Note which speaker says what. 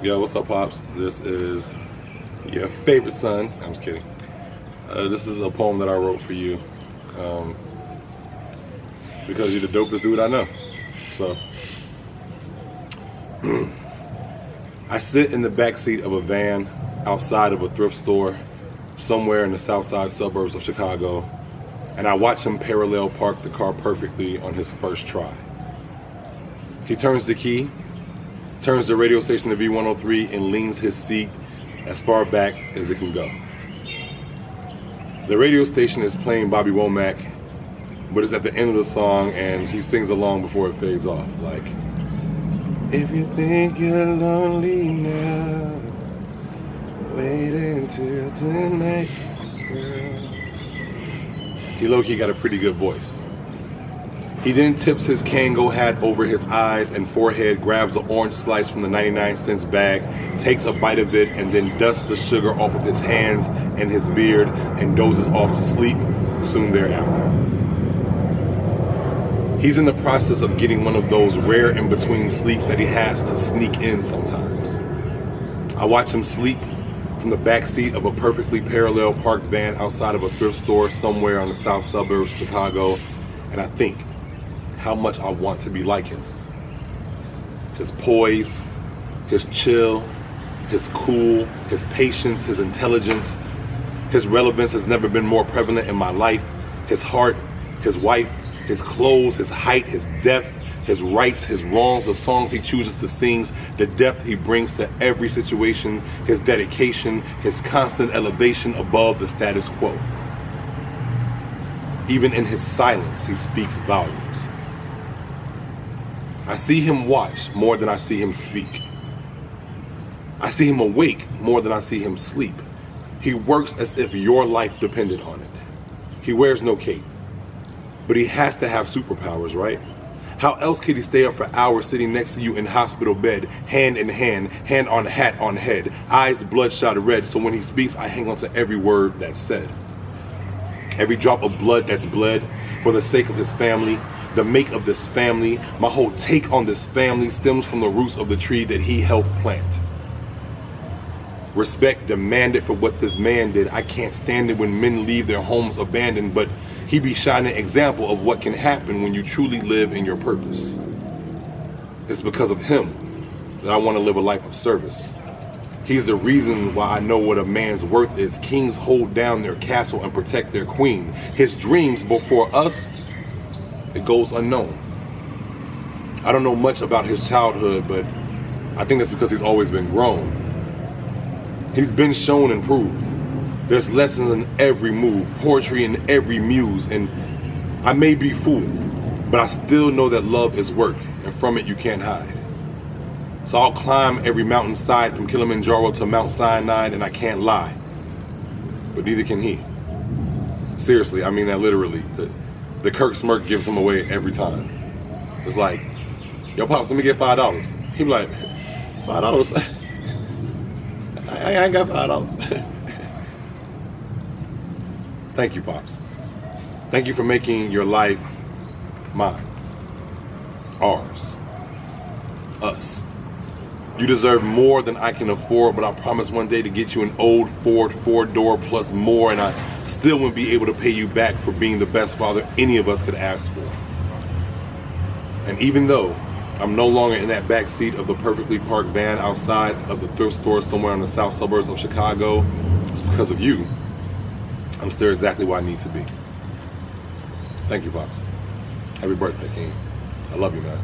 Speaker 1: Yo, what's up, Pops? This is your favorite son. I'm just kidding. This is a poem that I wrote for you because you're the dopest dude I know. So, I sit in the backseat of a van outside of a thrift store somewhere in the south side suburbs of Chicago, and I watch him parallel park the car perfectly on his first try. He turns the key, turns the radio station to V103, and leans his seat as far back as it can go. The radio station is playing Bobby Womack, but it's at the end of the song and he sings along before it fades off, like, if you think you're lonely now, wait until tonight, girl. He low-key got a pretty good voice. He then tips his Kango hat over his eyes and forehead, grabs an orange slice from the 99-cent bag, takes a bite of it, and then dusts the sugar off of his hands and his beard and dozes off to sleep soon thereafter. He's in the process of getting one of those rare in-between sleeps that he has to sneak in sometimes. I watch him sleep from the backseat of a perfectly parallel parked van outside of a thrift store somewhere on the south suburbs of Chicago, and I think how much I want to be like him. His poise, his chill, his cool, his patience, his intelligence, his relevance has never been more prevalent in my life. His heart, his wife, his clothes, his height, his depth, his rights, his wrongs, the songs he chooses to sing, the depth he brings to every situation, his dedication, his constant elevation above the status quo. Even in his silence, he speaks volumes. I see him watch more than I see him speak. I see him awake more than I see him sleep. He works as if your life depended on it. He wears no cape, but he has to have superpowers, right? How else could he stay up for hours sitting next to you in hospital bed, hand in hand, hand on hat on head, eyes bloodshot red, so when he speaks, I hang on to every word that's said. Every drop of blood that's bled for the sake of his family, the make of this family, my whole take on this family stems from the roots of the tree that he helped plant. Respect demanded for what this man did. I can't stand it when men leave their homes abandoned, but he be shining an example of what can happen when you truly live in your purpose. It's because of him that I want to live a life of service. He's the reason why I know what a man's worth is. Kings hold down their castle and protect their queen. His dreams before us, it goes unknown. I don't know much about his childhood, but I think that's because he's always been grown. He's been shown and proved. There's lessons in every move, poetry in every muse, and I may be fooled, but I still know that love is work, and from it you can't hide. So I'll climb every mountainside from Kilimanjaro to Mount Sinai, and I can't lie, but neither can he. Seriously, I mean that literally. The Kirk smirk gives him away every time. It's like, yo, Pops, let me get $5. He be like, $5? I ain't got $5. Thank you, Pops. Thank you for making your life mine, ours, us. You deserve more than I can afford, but I promise one day to get you an old Ford 4-door plus more, and I still wouldn't be able to pay you back for being the best father any of us could ask for. And even though I'm no longer in that back seat of the perfectly parked van outside of the thrift store somewhere in the south suburbs of Chicago, it's because of you. I'm still exactly where I need to be. Thank you, Pops. Happy birthday, King. I love you, man.